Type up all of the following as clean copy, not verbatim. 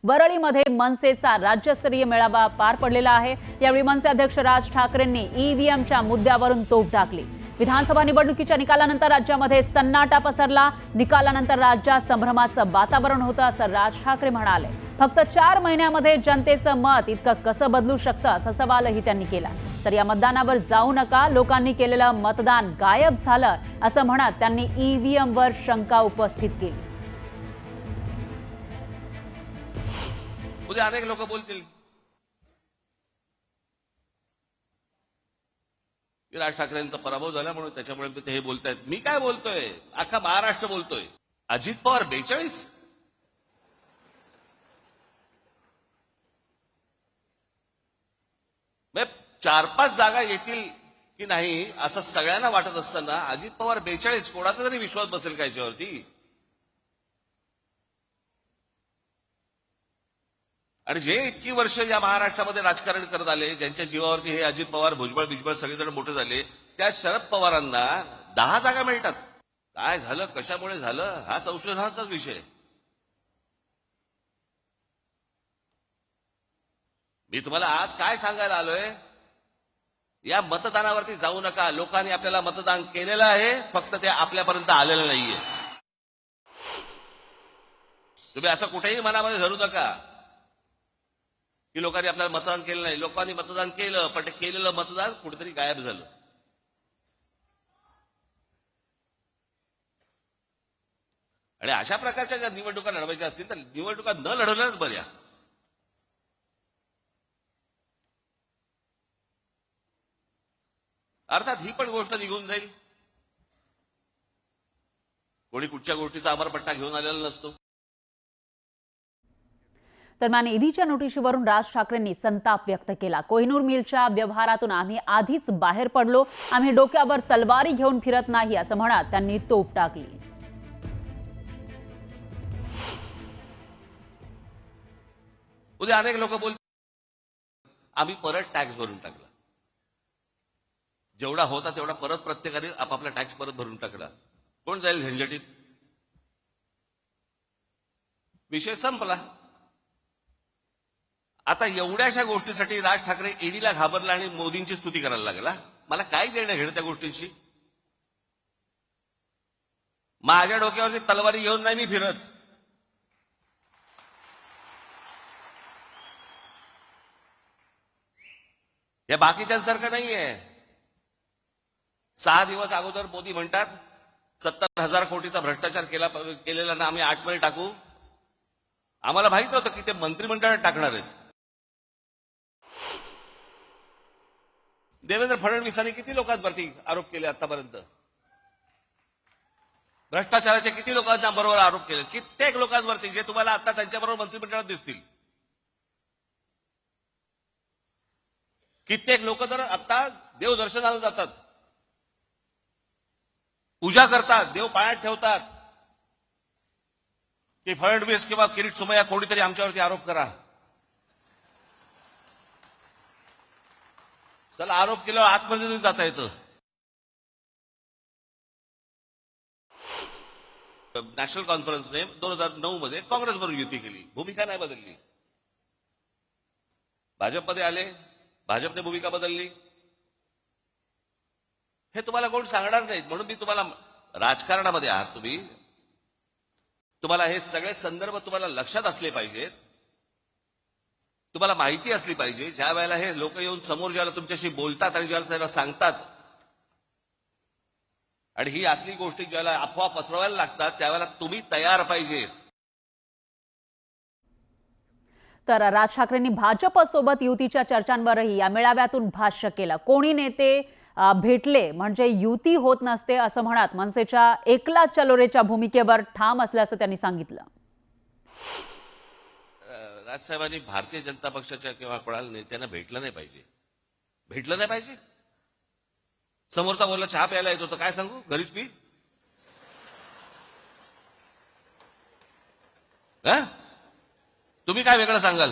वरळीमध्ये मनसेचा राज्यस्तरीय मेळावा पार पडलेला आहे। यावेळी मनसे अध्यक्ष राज ठाकरेंनी ईव्हीएमच्या मुद्द्यावरून तोफ टाकली। विधानसभा निवडणुकीच्या निकालानंतर राज्यामध्ये सन्नाटा पसरला। निकालानंतर राज्यात संभ्रमाचं वातावरण होतं असं राज ठाकरे म्हणाले। फक्त 4 महिन्यामध्ये जनतेचं मत इतकं कसं बदलू शकतं असा सवालही त्यांनी केला। तर या मतदानावर जाऊ नका, लोकांनी केलेलं मतदान गायब झालं असं म्हणत त्यांनी ईव्हीएमवर शंका उपस्थित केली। उद्या अनेक लोक बोलतील राज ठाकरेंचा पराभव झाला म्हणून त्याच्यामुळे ते हे बोलतायत। मी काय बोलतोय, अख्खा महाराष्ट्र बोलतोय। अजित पवार 42 4-5 जागा येतील की नाही असं सगळ्यांना वाटत असताना अजित पवार 42 कोणाचा तरी विश्वास बसेल का याच्यावरती? आणि जे इतकी वर्ष या महाराष्ट्रामध्ये राजकारण करत आले, ज्यांच्या जीवावरती हे अजित पवार भुजबळ बिजबळ सगळेजण मोठे झाले, त्या शरद पवारांना 10 जागा मिळतात। काय झालं, कशामुळे झालं, हा संशोधनाचाच विषय। मी तुम्हाला आज काय सांगायला आलोय, या मतदानावरती जाऊ नका। लोकांनी आपल्याला मतदान केलेलं आहे, फक्त ते आपल्यापर्यंत आलेलं नाहीये। तुम्ही असं कुठेही मनामध्ये धरू नका की लोकांनी आपल्याला मतदान केलं नाही। लोकांनी मतदान केलं, पण ते केलेलं मतदान कुठेतरी गायब झालं। आणि अशा प्रकारच्या ज्या निवडणुका लढवायच्या असतील तर निवडणुका न लढवल्याच बऱ्या। अर्थात ही पण गोष्ट निघून जाईल, कोणी कुठच्या गोष्टीचा अमरपट्टा घेऊन आलेला नसतो। दरम्यान ईडीच्या नोटिशीवरून राज ठाकरेंनी संताप व्यक्त केला। कोहिनूर मिलच्या व्यवहारातून आम्ही आधीच बाहेर पडलो, आम्ही डोक्यावर तलवारी घेऊन फिरत नाही असं म्हणत त्यांनी तोफ टाकली। उद्या अनेक लोक बोलतील आम्ही परत टॅक्स भरून टाकला, जेवढा होता तेवढा परत प्रत्येकाने आपापला टॅक्स परत भरून टाकला। कोण जाईल झंझटीत? विषय संपला। आता एवढ्याशा गोष्टीसाठी राज ठाकरे ईडीला घाबरला आणि मोदींची स्तुती करायला लागला। मला काय देणं घेणं त्या गोष्टींशी? माझ्या डोक्यावरती तलवारी घेऊन नाही मी फिरत। हे बाकीच्यांसारखं नाहीये। 6 दिवस अगोदर मोदी म्हणतात 70,000 कोटीचा भ्रष्टाचार केलेला ना आम्ही 8 मध्ये टाकू। आम्हाला माहित होतं की ते मंत्रिमंडळात टाकणार आहेत। देवेंद्र फडणवीसांनी किती लोकांवरती आरोप केले आतापर्यंत? भ्रष्टाचाराचे किती लोकांच्या बरोबर आरोप केले? कित्येक लोकांवरती, जे तुम्हाला आता त्यांच्याबरोबर मंत्रिमंडळात दिसतील। कित्येक लोक तर आता देवदर्शनाला जातात, पूजा करतात, देव पायात ठेवतात की फडणवीस किंवा किरीट सोमय्या कोणीतरी आमच्यावरती आरोप करा। चला, आरोप केल्यावर आतमध्ये जाता येतं। नॅशनल कॉन्फरन्सने 2009 मध्ये काँग्रेसबरोबर युती केली, भूमिका नाही बदलली। भाजपमध्ये आले, भाजपने भूमिका बदलली। हे तुम्हाला कोण सांगणार नाहीत। म्हणून मी तुम्हाला, राजकारणामध्ये आहात तुम्ही, तुम्हाला हे सगळे संदर्भ तुम्हाला लक्षात असले पाहिजेत, तुम्हाला माहिती असली पाहिजे। ज्या वेळेला हे लोक येऊन समोर ज्याला तुमच्याशी बोलतात आणि ज्याला त्याला सांगतात, आणि ही असली गोष्टी ज्याला अफवा पसरवायला लागतात, त्यावेळेला तुम्ही तयार पाहिजेत। तर राज ठाकरेंनी भाजपसोबत युतीच्या चर्चांवरही या मेळाव्यातून भाष्य केलं। कोणी नेते भेटले म्हणजे युती होत नसते असं म्हणत मनसेच्या एकला चलोरेच्या भूमिकेवर ठाम असल्याचं त्यांनी सांगितलं। राजसाहेबांनी भारतीय जनता पक्षाच्या किंवा कोणाला नेत्यांना भेटलं नाही पाहिजे, भेटलं नाही पाहिजे। समोरचा बोलला चहा प्यायला येतो तर काय सांगू, घरीच पी। तुम्ही काय वेगळं सांगाल?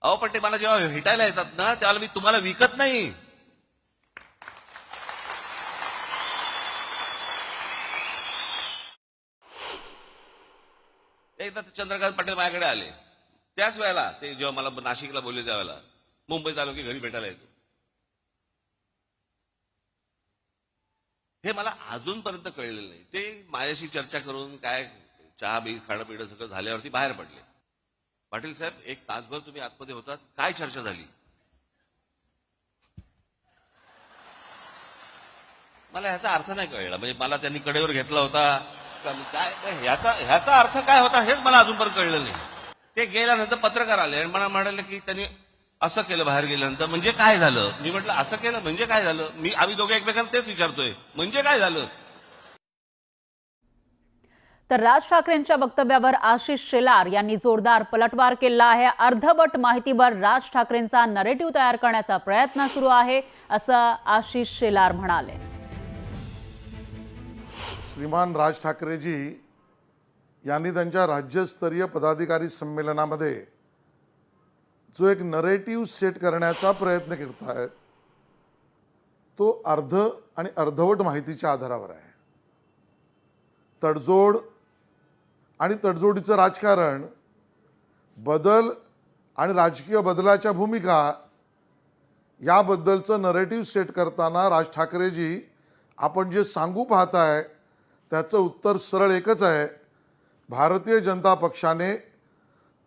अहो, पण ते मला जेव्हा भेटायला येतात ना, त्यावेळेला मी तुम्हाला विकत नाही, एकदा ते चंद्रकांत पाटील माझ्याकडे आले, त्याच वेळेला ते जेव्हा मला नाशिकला बोलले त्यावेळेला मुंबईत आलो की घरी भेटायला येतो. हे मला अजूनपर्यंत कळलेलं नाही. ते माझ्याशी चर्चा करून काय चहा बी खाणं पिणं सगळं झाल्यावरती बाहेर पडले. पाटील साहेब, एक तासभर तुम्ही आतमध्ये होतात, काय चर्चा झाली? मला ह्याचा अर्थ नाही कळला. म्हणजे मला त्यांनी कडेवर घेतला होता का काय, ह्याचा अर्थ काय होता हेच मला अजूनपर्यंत कळलं नाही. ते गेल्यानंतर पत्रकार आले आणि मला म्हणाले की त्यांनी असं केलं बाहेर गेल्यानंतर. म्हणजे काय झालं? मी म्हटलं असं केलं म्हणजे काय झालं? आम्ही दोघे एकमेकांना तेच विचारतोय, म्हणजे काय झालं? तर राज ठाकरेंच्या वक्तव्यावर आशिष शेलार यांनी जोरदार पलटवार केला आहे. अर्धवट माहितीवर राज ठाकरेंचा नरेटिव्ह तयार करण्याचा प्रयत्न सुरू आहे, असं आशिष शेलार म्हणाले. श्रीमान राज ठाकरेजी यांनी त्यांच्या राज्यस्तरीय पदाधिकारी संमेलनामध्ये जो एक नरेटिव्ह सेट करण्याचा प्रयत्न करत आहेत तो अर्ध आणि अर्धवट माहितीच्या आधारावर आहे. तडजोड आणि तडजोडीचं राजकारण, बदल आणि राजकीय बदलाच्या भूमिका याबद्दलचं नरेटिव्ह सेट करताना राज ठाकरेजी आपण जे सांगू पाहताय त्याचं उत्तर सरळ एकच आहे. भारतीय जनता पक्षाने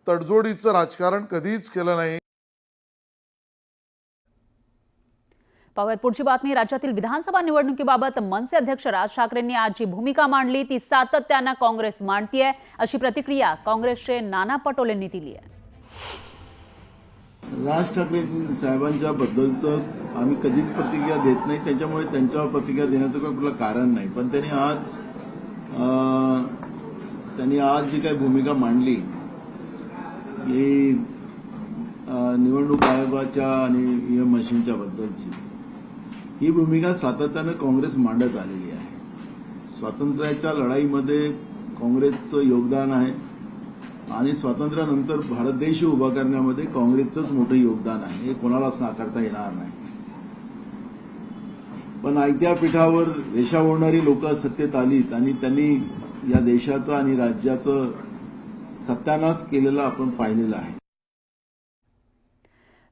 तडजोडीचं राजकारण कधीच केलं नाही. पाहूयात पुढची बातमी. राज्यातील विधानसभा निवडणुकीबाबत मनसे अध्यक्ष राज ठाकरेंनी आज जी भूमिका मांडली ती सातत्यानं काँग्रेस मांडतीये, अशी प्रतिक्रिया काँग्रेसचे नाना पटोलेंनी दिली आहे. राज ठाकरे साहेबांच्या बद्दलचं आम्ही कधीच प्रतिक्रिया देत नाही, त्याच्यामुळे त्यांच्यावर प्रतिक्रिया देण्याचं काही कुठलं कारण नाही. पण त्यांनी आज जी काही भूमिका मांडली ही निवडणूक आयोगाच्या आणि ईव्हीएम मशीनच्या बद्दलची, ही भूमिका सातत्यानं काँग्रेस मांडत आलेली आहे. स्वातंत्र्याच्या लढाईमध्ये काँग्रेसचं योगदान आहे आणि स्वातंत्र्यानंतर भारत देश उभा करण्यामध्ये काँग्रेसचंच मोठं योगदान आहे, हे कोणालाच नाकारता येणार नाही. पण आयत्या पीठावर रेषा ओढणारी लोक सत्तेत आलीत आणि त्यांनी या देशाचं आणि राज्याचं सत्यानाश केलेलं आपण पाहिलेलं आहे.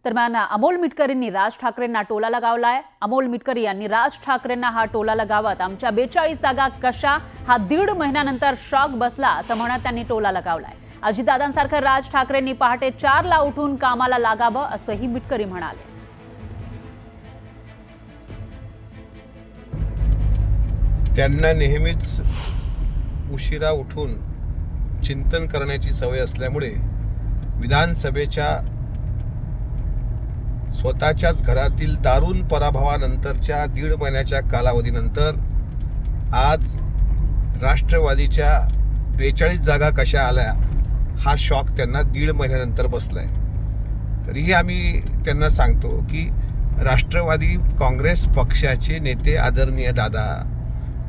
दरम्यान अमोल मिटकरींनी राज ठाकरेंना टोला लगावलाय. अमोल मिटकरी यांनी राज ठाकरेंना हा टोला लगावत आमच्या 42 जागा कशा, हा 1.5 महिन्यानंतर शॉक बसला असं म्हणत त्यांनी टोला लगावलाय. अजितदादांसारखं राज ठाकरेंनी पहाटे 4ला उठून कामाला लागावं असंही मिटकरी म्हणाले. त्यांना नेहमीच उशिरा उठून चिंतन करण्याची सवय असल्यामुळे विधानसभेच्या स्वतःच्याच घरातील दारुण पराभवानंतरच्या 1.5 महिन्याच्या कालावधीनंतर आज राष्ट्रवादीच्या 42 जागा कशा आल्या हा शॉक त्यांना 1.5 महिन्यानंतर बसलाय. तरीही आम्ही त्यांना सांगतो की राष्ट्रवादी काँग्रेस पक्षाचे नेते आदरणीय दादा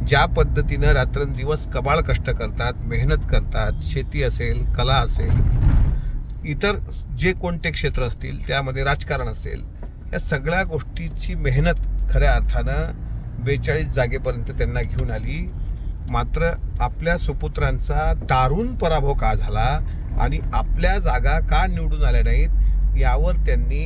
ज्या पद्धतीनं रात्रंदिवस कबाळ कष्ट करतात, मेहनत करतात, शेती असेल, कला असेल, इतर जे कोणते क्षेत्र असतील, त्यामध्ये राजकारण असेल, या सगळ्या गोष्टीची मेहनत खऱ्या अर्थानं 42 जागेपर्यंत त्यांना घेऊन आली. मात्र आपल्या सुपुत्रांचा दारुण पराभव का झाला आणि आपल्या जागा का निवडून आल्या नाहीत यावर त्यांनी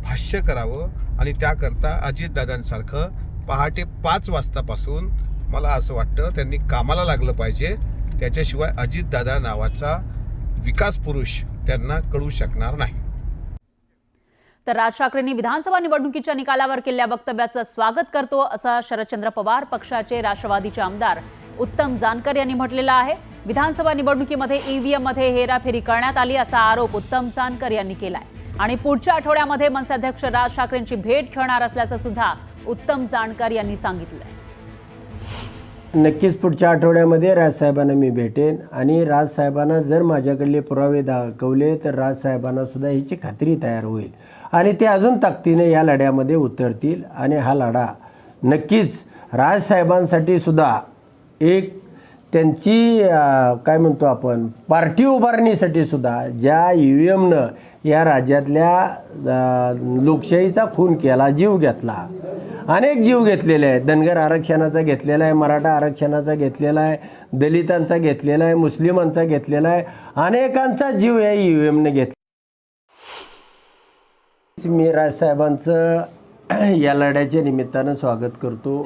भाष्य करावं आणि त्याकरता अजितदादांसारखं पहाटे 5 वाजतापासून मला असं वाटतं त्यांनी कामाला लागलं पाहिजे. त्याच्याशिवाय अजितदादा नावाचा विकास पुरुष त्यांना कळू शकणार नाही. तर राज ठाकरेंनी विधानसभा निवडणुकीच्या निकालावर केलेल्या वक्तव्याचं स्वागत करतो असं शरदचंद्र पवार पक्षाचे राष्ट्रवादीचे आमदार उत्तम जानकर यांनी म्हटलेलं आहे. विधानसभा निवडणुकीमध्ये ईव्हीएम मध्ये हेराफेरी करण्यात आली असा आरोप उत्तम जानकर यांनी केलाय आणि पुढच्या आठवड्यामध्ये मनसे अध्यक्ष राज ठाकरेंची भेट घेणार असल्याचं सुद्धा उत्तम जानकर यांनी सांगितलंय. नक्कीच पुढच्या आठवड्यामध्ये राजसाहेबांना मी भेटेन आणि राजसाहेबांना जर माझ्याकडले पुरावे दाखवले तर राजसाहेबांना सुद्धा ह्याची खात्री तयार होईल आणि ते अजून ताकदीने या लढ्यामध्ये उतरतील आणि हा लढा नक्कीच राजसाहेबांसाठी सुद्धा एक त्यांची काय म्हणतो आपण पार्टी उभारणीसाठी सुद्धा ज्या EVMनं या राज्यातल्या लोकशाहीचा खून केला, जीव घेतला, अनेक जीव घेतलेले आहेत. धनगर आरक्षणाचा घेतलेला आहे, मराठा आरक्षणाचा घेतलेला आहे, दलितांचा घेतलेला आहे, मुस्लिमांचा घेतलेला आहे, अनेकांचा जीव या EVMनं घेतला. मी राजसाहेबांचं या लढ्याच्या निमित्तानं स्वागत करतो.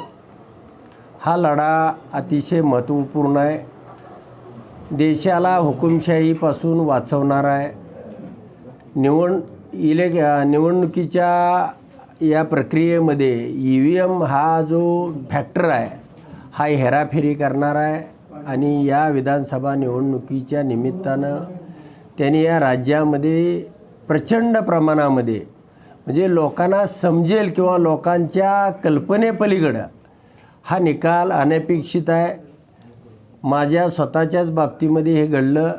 हा लढा अतिशय महत्त्वपूर्ण आहे. देशाला हुकुमशाहीपासून वाचवणार आहे. निवडणुकीच्या या प्रक्रियेमध्ये EVM हा जो फॅक्टर आहे हा हेराफेरी करणार आहे आणि या विधानसभा निवडणुकीच्या निमित्तानं त्यांनी या राज्यामध्ये प्रचंड प्रमाणामध्ये म्हणजे लोकांना समजेल किंवा लोकांच्या कल्पनेपलीकडं हा निकाल अनपेक्षित आहे. माझ्या स्वतःच्याच बाबतीमध्ये हे घडलं.